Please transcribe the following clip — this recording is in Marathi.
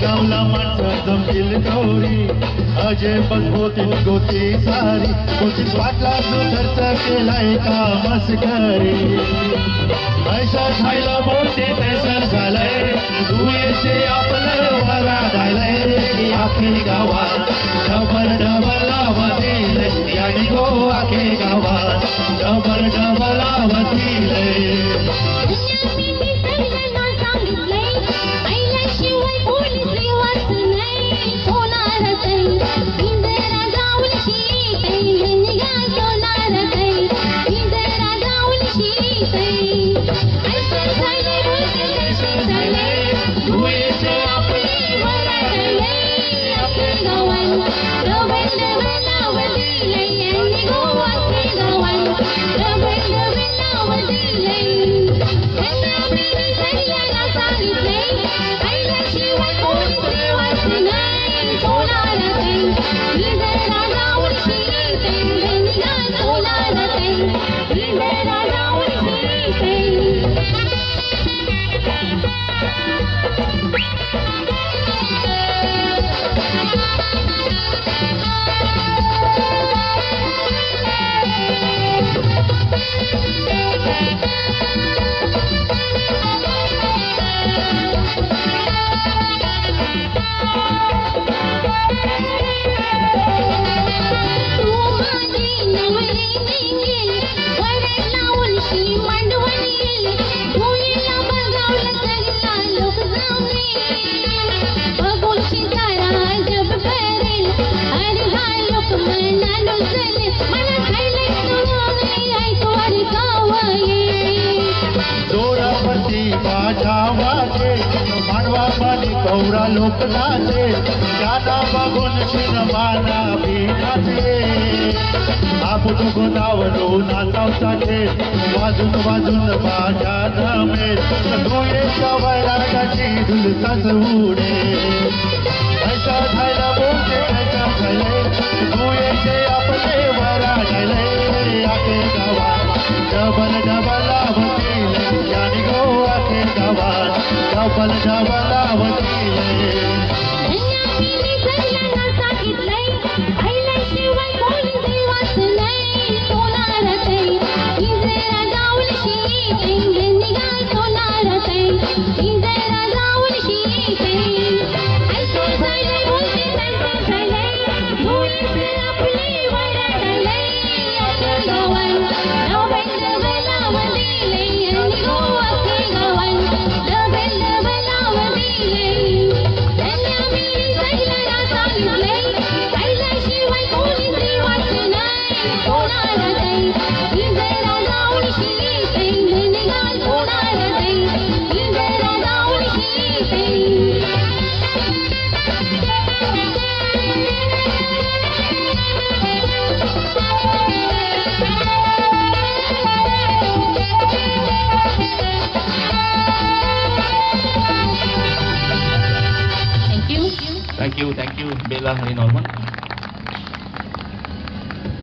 गावला माणसं जमतील गौरी अजय बसबोतीत गोती सारी गोतीत वाटला तू खर्च केलाय का मस्करी पैसा खायला बोलते तैसर झालंय तू येते आपलं वरा झालंय आखे गावात डबल डबल आवतील याने गो आखे गावात डबल डबल आवतील गौरा लोक नाचे त्याला बघून शिनमाना भी नाचे आपण गोदावलो नाचावसाठी वाजून वाजून माझ्या नमेल डोळेच्या वैरागाची ढुलकाच उडे ऐसा झाला बोलते ऐसा झाले डोळेचे आपले वरा झाले आखे गावात डबल डबल आवतील याने गो आखे गावात डबल डबल आवतील Thank you, Bella and Norman.